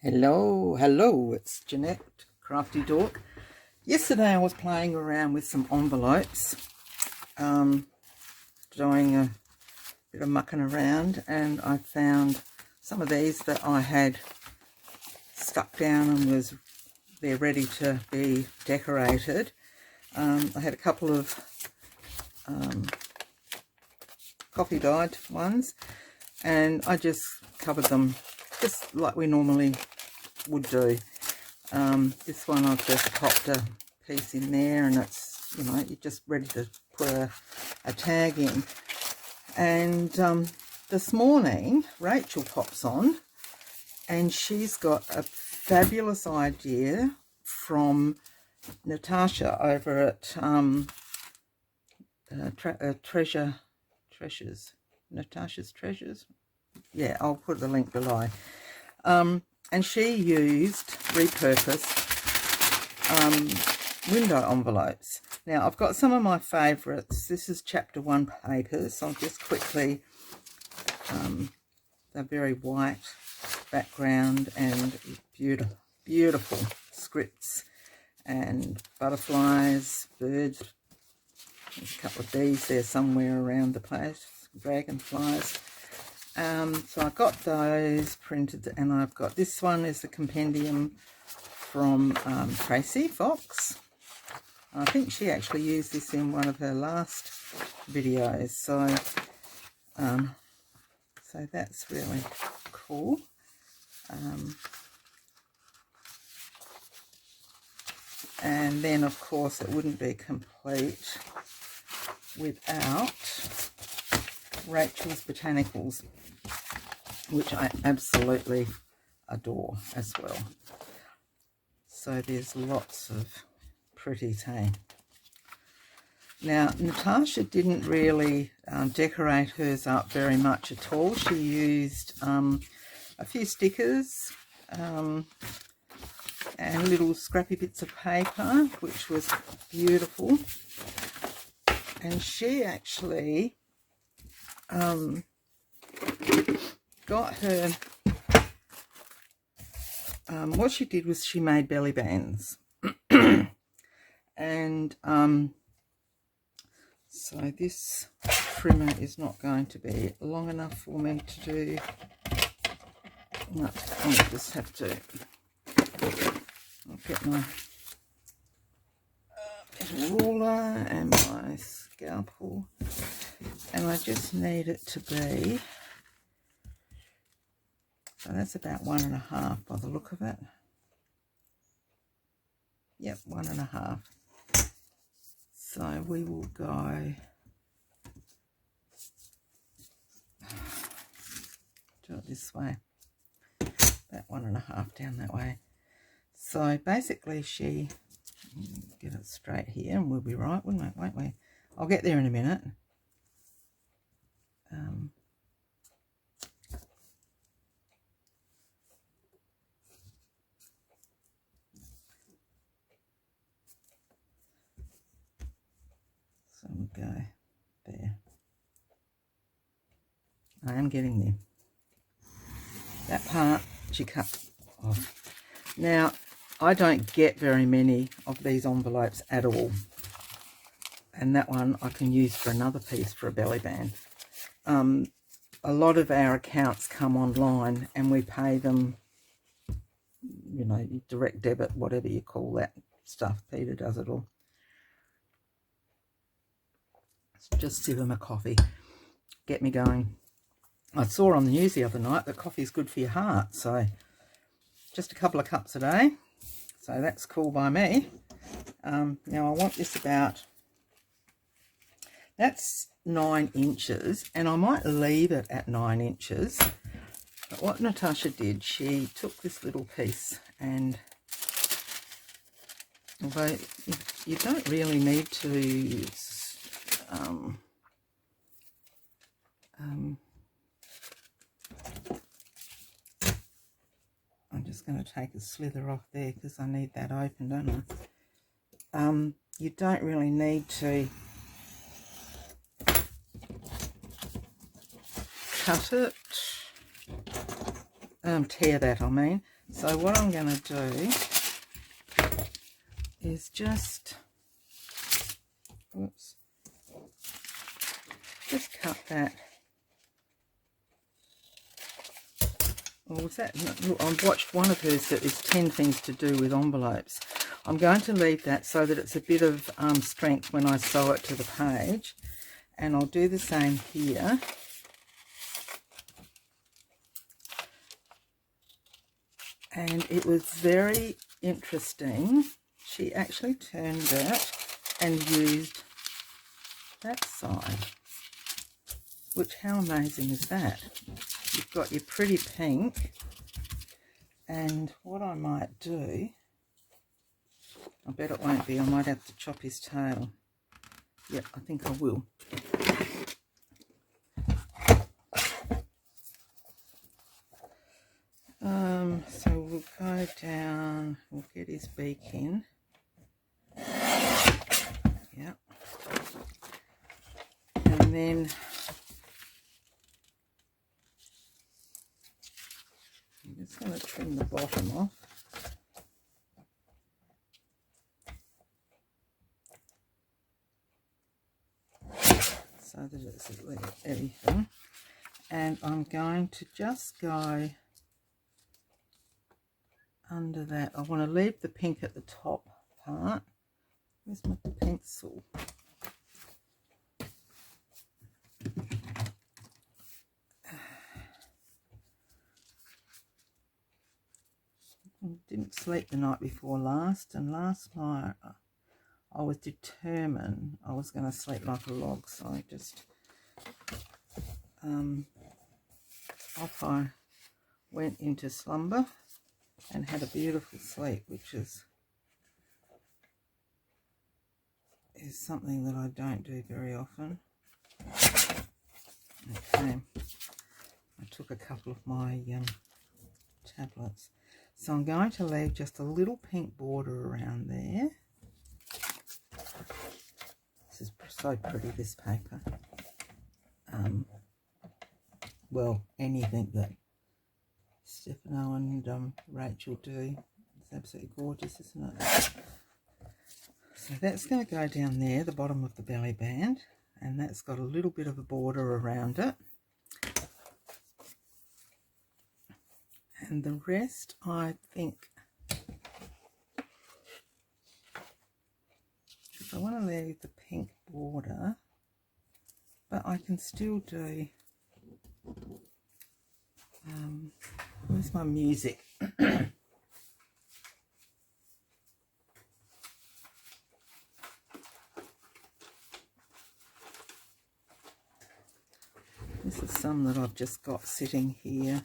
Hello, it's Jeanette, Crafty Dork. Yesterday I was playing around with some envelopes, doing a bit of mucking around, and I found some of these that I had stuck down and they're ready to be decorated. I had a couple of coffee dyed ones, and I just covered them just like we normally would do. This one I've just popped a piece in there, and it's, you know, you're just ready to put a tag in. And this morning Rachel pops on, and she's got a fabulous idea from Natasha over at Natasha's Treasures. Yeah, I'll put the link below. And she repurposed window envelopes. Now, I've got some of my favourites. This is chapter 1 papers. So I'll just quickly, they're very white background and beautiful scripts and butterflies, birds. There's a couple of bees there somewhere around the place, dragonflies. So I got those printed, and I've got this one is the compendium from Tracy Fox. I think she actually used this in one of her last videos, so that's really cool. And then, of course, it wouldn't be complete without Rachel's Botanicals, which I absolutely adore as well. So there's lots of pretties, hey. Now, Natasha didn't really decorate hers up very much at all. She used a few stickers and little scrappy bits of paper, which was beautiful. And she actually got her, what she did was she made belly bands. And so this trimmer is not going to be long enough for me to do. No, I'll just have to, I'll get my ruler and my scalpel, and I just need it to be, so that's about 1.5 by the look of it. Yep, 1.5. So we will go, do it this way, about 1.5 down that way. So basically she, get it straight here and we'll be right, won't we? I'll get there in a minute. So we'll go there. I am getting there. That part she cut off. Now, I don't get very many of these envelopes at all. And that one I can use for another piece for a belly band. A lot of our accounts come online and we pay them, you know, direct debit, whatever you call that stuff. Peter does it all. Just sip them a coffee. Get me going. I saw on the news the other night that coffee is good for your heart. So just a couple of cups a day. So that's cool by me. Now I want this about, that's 9 inches, and I might leave it at 9 inches. But what Natasha did, she took this little piece, and although you don't really need to I'm just going to take a slither off there because I need that open, don't I? You don't really need to cut it, tear that, I mean. So what I'm going to do is just cut that. Or was that? Look, I watched one of hers that is 10 things to do with envelopes. I'm going to leave that so that it's a bit of strength when I sew it to the page. And I'll do the same here. And it was very interesting. She actually turned it and used that side. Which, how amazing is that? You've got your pretty pink. And what I might do, I bet it won't be, I might have to chop his tail. Yep, I think I will. So we'll go down, we'll get his beak in. Yep. And then I'm just going to trim the bottom off. So that it's even. And I'm going to just go under that. I want to leave the pink at the top part. Where's my pencil? I didn't sleep the night before last, and last night I was determined I was going to sleep like a log, so I just off I went into slumber and had a beautiful sleep, which is something that I don't do very often. Okay, I took a couple of my tablets. So I'm going to leave just a little pink border around there. This is so pretty, this paper. Well, anything that Stefano and Rachel do. It's absolutely gorgeous, isn't it? So that's going to go down there, the bottom of the belly band, and that's got a little bit of a border around it. And the rest, I think, I want to leave the pink border, but I can still do, where's my music? This is some that I've just got sitting here.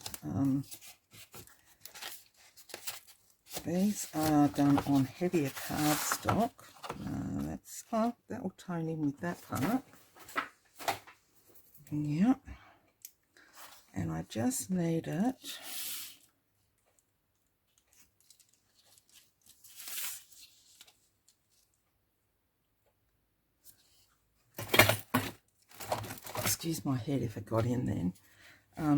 These are done on heavier cardstock. That will tone in with that part. Yep. And I just need it. Excuse my head if it got in then.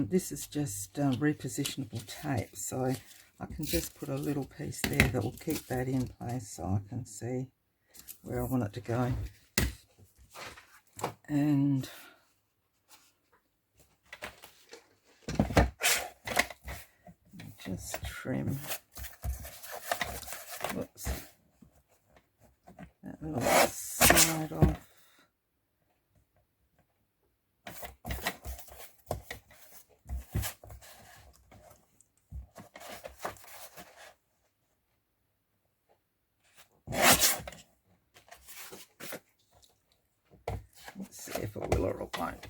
This is just repositionable tape, so I can just put a little piece there that will keep that in place so I can see where I want it to go. And just trim, whoops, that little side off. Let's see if it will or it won't.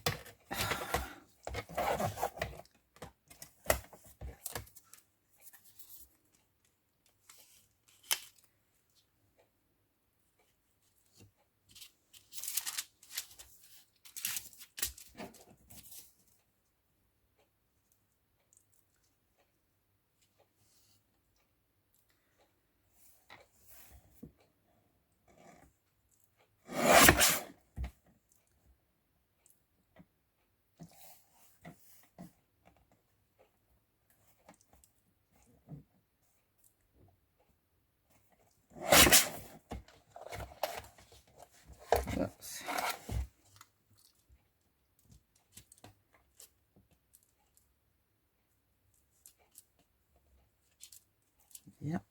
Yep.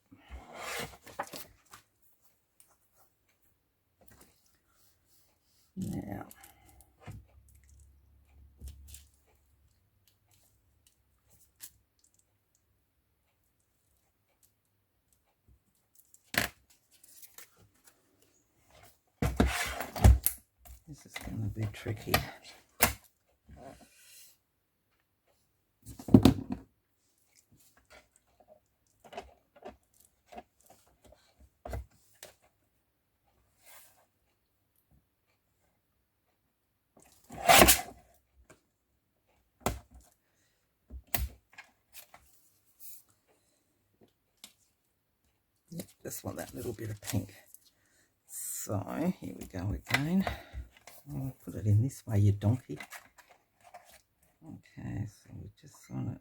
Now, this is going to be tricky. Yep, just want that little bit of pink. So here we go again. I'll put it in this way, you donkey. Okay, so we just want it.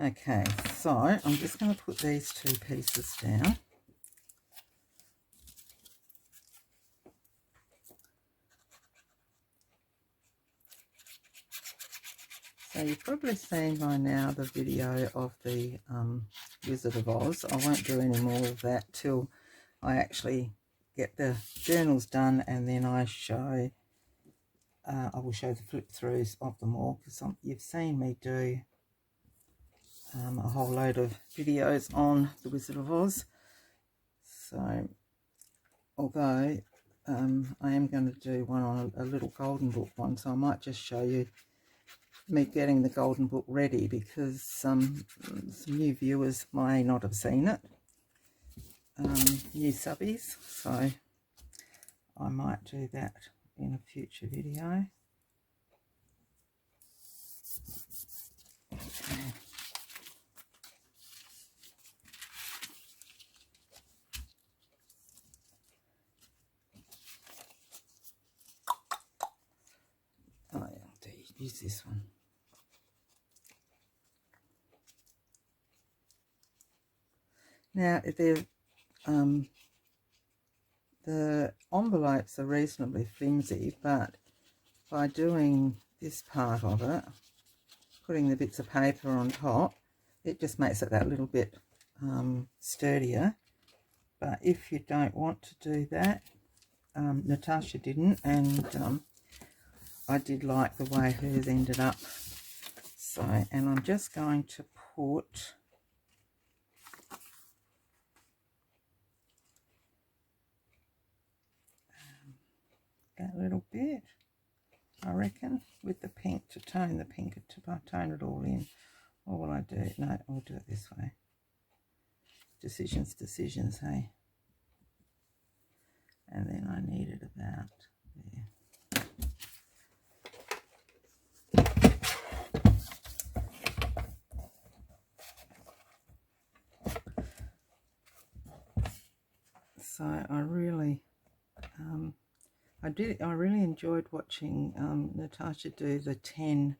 Okay, so I'm just going to put these two pieces down. So you've probably seen by now the video of the Wizard of Oz. I won't do any more of that till I actually get the journals done, and then I will show the flip throughs of them all, because you've seen me do a whole load of videos on the Wizard of Oz. So although I am going to do one on a little golden book one, so I might just show you me getting the golden book ready, because some new viewers may not have seen it, new subbies, so I might do that in a future video. Okay. Oh, yeah, I'll use this one. Now, the envelopes are reasonably flimsy, but by doing this part of it, putting the bits of paper on top, it just makes it that little bit sturdier. But if you don't want to do that, Natasha didn't, and I did like the way hers ended up. So, and I'm just going to put that little bit, I reckon, with the pink, to tone the pink, to tone it all in. Or will I do it? No, I'll do it this way. Decisions, hey? And then I need it about there. So I really, I really enjoyed watching Natasha do the 10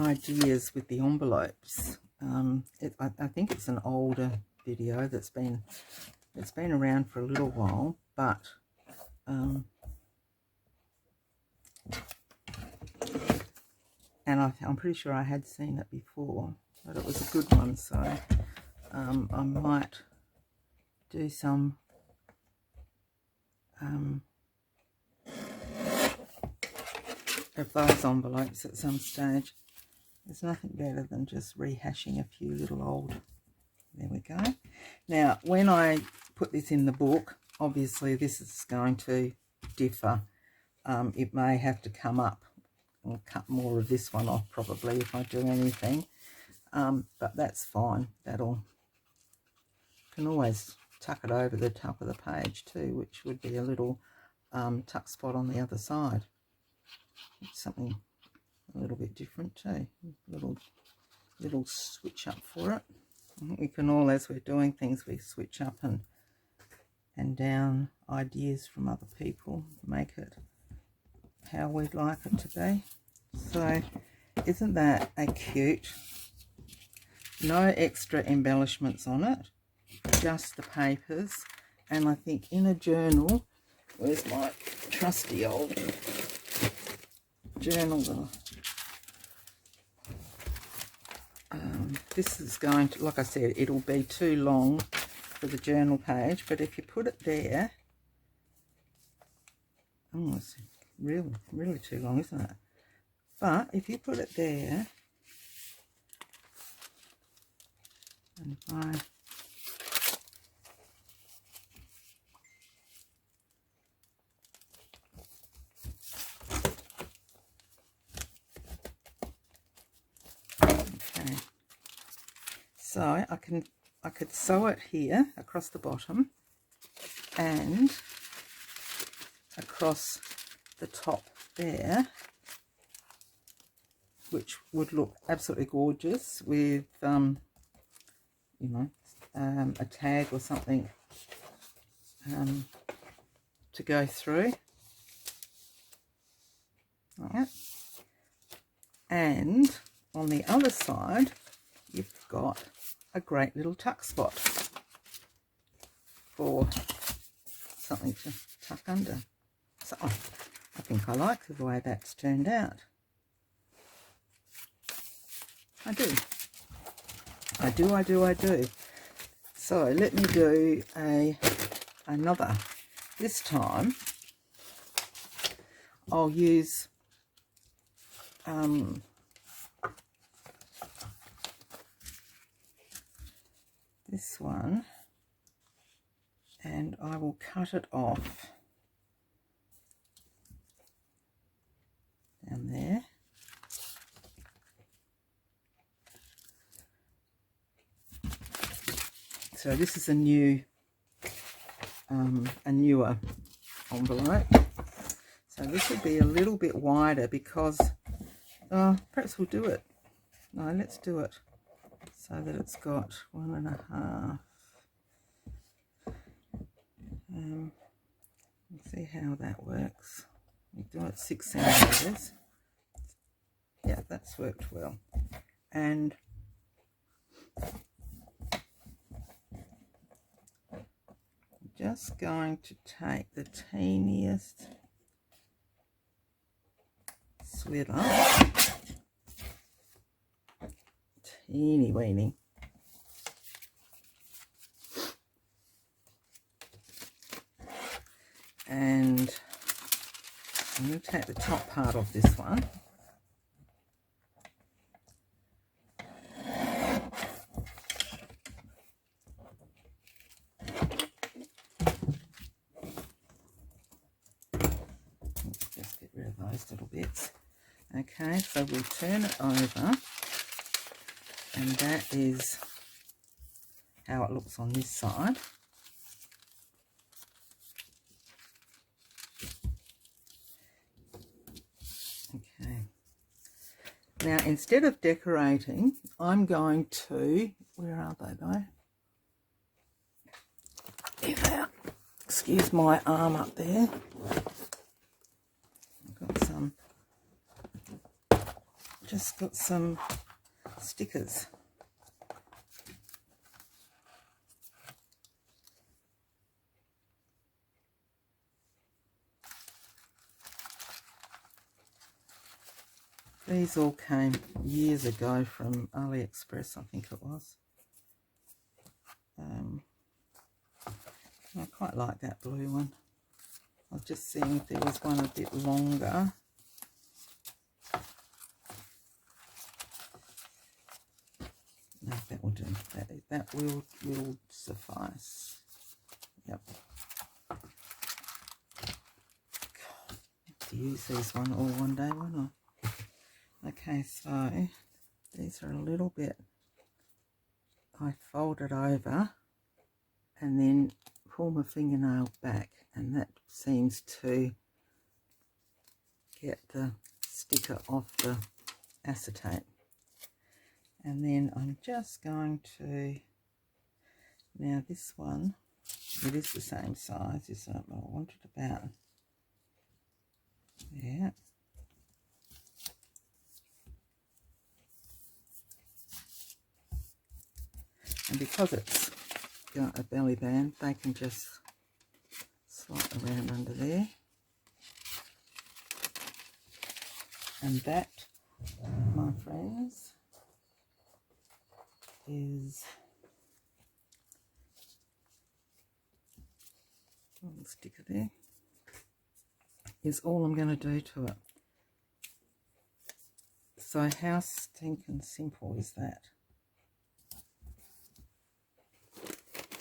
ideas with the envelopes. I think it's an older video it's been around for a little while, but and I'm pretty sure I had seen it before, but it was a good one, so I might do some of those envelopes at some stage. There's nothing better than just rehashing a few little old. There we go. Now, when I put this in the book, obviously this is going to differ. It may have to come up. I'll cut more of this one off probably if I do anything. But that's fine. Can always tuck it over the top of the page too, which would be a little tuck spot on the other side. It's something a little bit different too. Little switch up for it. We can all, as we're doing things, we switch up and down ideas from other people, make it how we'd like it to be. So isn't that a cute? No extra embellishments on it, just the papers. And I think in a journal, where's my trusty old journal? This is going to, like I said, it'll be too long for the journal page, but if you put it there, oh, it's really too long, isn't it? But if you put it there, and if I okay, so I could sew it here across the bottom and across the top there, which would look absolutely gorgeous with you know, a tag or something to go through. All right. And on the other side, you've got a great little tuck spot for something to tuck under. So I think I like the way that's turned out. I do. So let me do another. This time I'll use this one, and I will cut it off down there. So this is a newer envelope. So this will be a little bit wider because perhaps we'll do it. No, let's do it so that it's got 1.5. Let's see how that works. We do it 6 centimeters. Yeah, that's worked well. And just going to take the teeniest slither, teeny weeny, and I'm going to take the top part of this one. Just get rid of those little bits. Okay, so we'll turn it over, and that is how it looks on this side. Okay. Now, instead of decorating, I'm going to, where are they though? There they are. Excuse my arm up there. I've got some, just got some stickers. These all came years ago from AliExpress, I think it was. I quite like that blue one. I was just seeing if there was one a bit longer. No, that will do. That will suffice. Yep. God, I have to use these all one day, won't I? Okay, so these are a little bit, I fold it over and then pull my fingernail back, and that seems to get the sticker off the acetate. And then I'm just going to, now this one, it is the same size, isn't it? But I want it about Yeah. And because it's got a belly band, they can just slide around under there. And that, my friends, is a little sticker there, is all I'm going to do to it. So how stinking simple is that?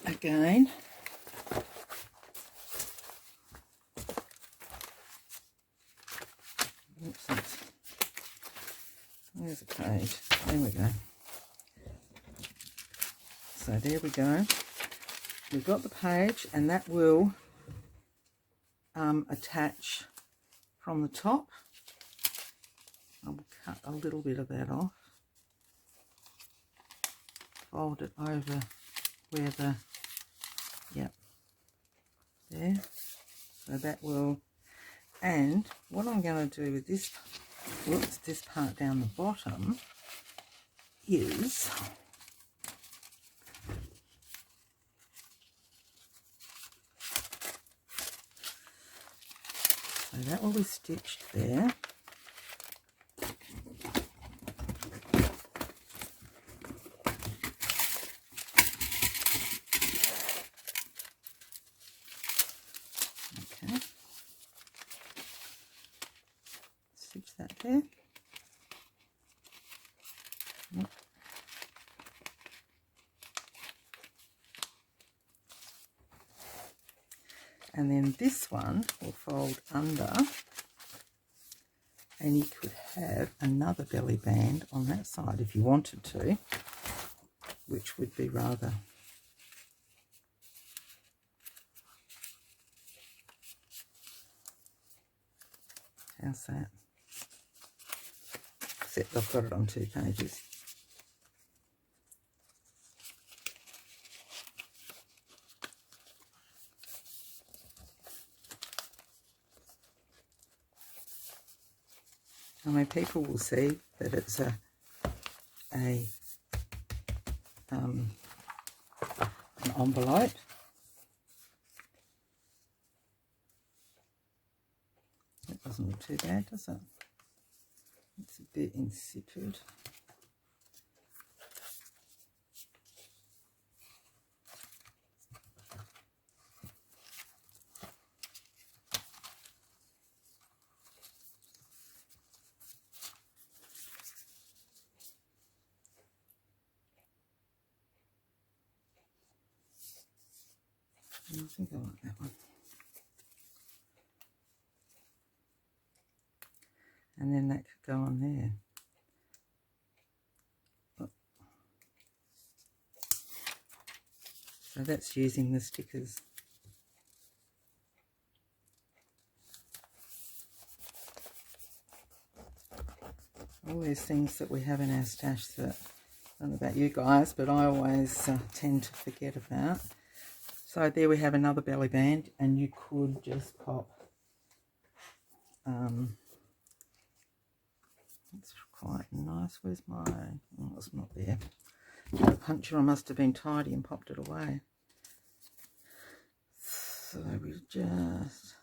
Again, oops, there's a page. There we go. So there we go. We've got the page, and that will attach from the top. I'll cut a little bit of that off. Fold it over where the, yep, there. So that will, and what I'm going to do with this, whoops, this part down the bottom is, so that will be stitched there. Okay, stitch that there. Yep. And then this one will fold under, and you could have another belly band on that side if you wanted to, which would be rather, how's that? Except I've got it on 2 pages. I mean, people will see that it's an envelope. That doesn't look too bad, does it? It's a bit insipid. I think I like that one. And then that could go on there. Oh. So that's using the stickers. All these things that we have in our stash that, I don't know about you guys, but I always tend to forget about. So there we have another belly band, and you could just pop, it's quite nice. Where's my, oh, it's not there. The puncture, I must have been tidy and popped it away. So we just,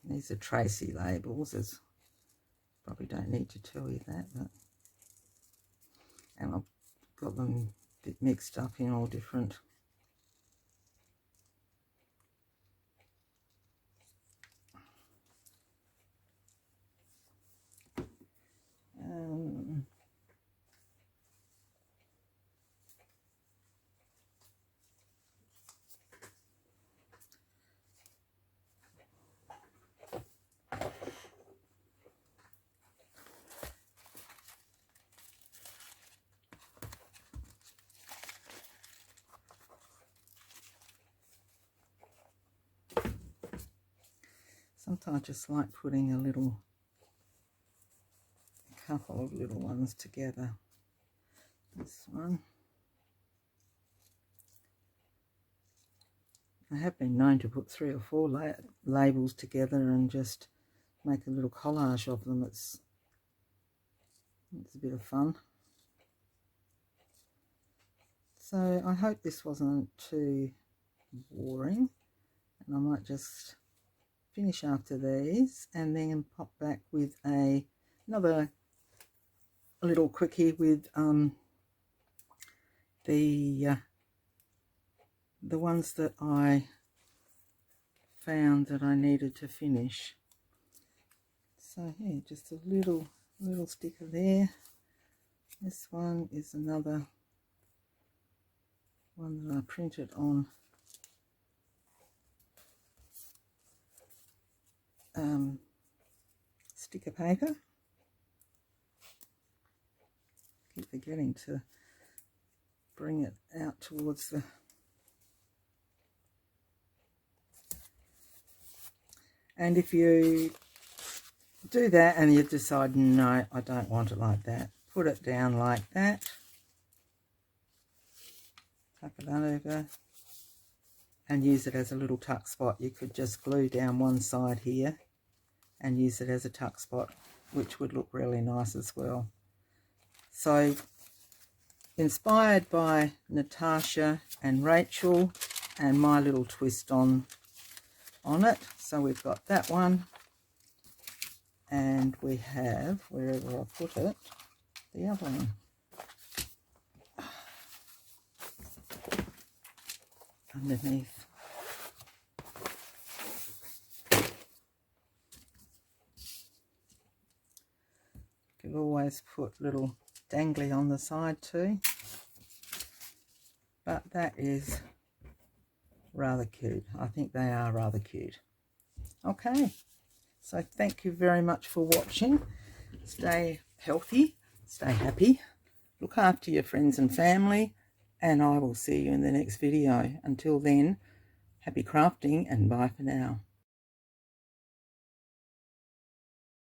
these are Tracy labels, as probably don't need to tell you that, but, and I've got them a bit mixed up in all different sometimes I just like putting a couple of little ones together. This one, I have been known to put 3 or 4 labels together and just make a little collage of them. It's a bit of fun. So I hope this wasn't too boring, and I might just finish after these and then pop back with another little quickie with the ones that I found that I needed to finish. So yeah, just a little sticker there. This one is another one that I printed on sticker paper. Keep forgetting to bring it out towards the and if you do that and you decide, no, I don't want it like that, put it down like that, tuck it over and use it as a little tuck spot. You could just glue down one side here and use it as a tuck spot, which would look really nice as well. So inspired by Natasha and Rachel and my little twist on it. So we've got that one, and we have, wherever I put it, the other one. Underneath. You could always put little dangly on the side too, but that is rather cute. I think they are rather cute. Okay, so thank you very much for watching. Stay healthy, stay happy, look after your friends and family, and I will see you in the next video. Until then, happy crafting and bye for now.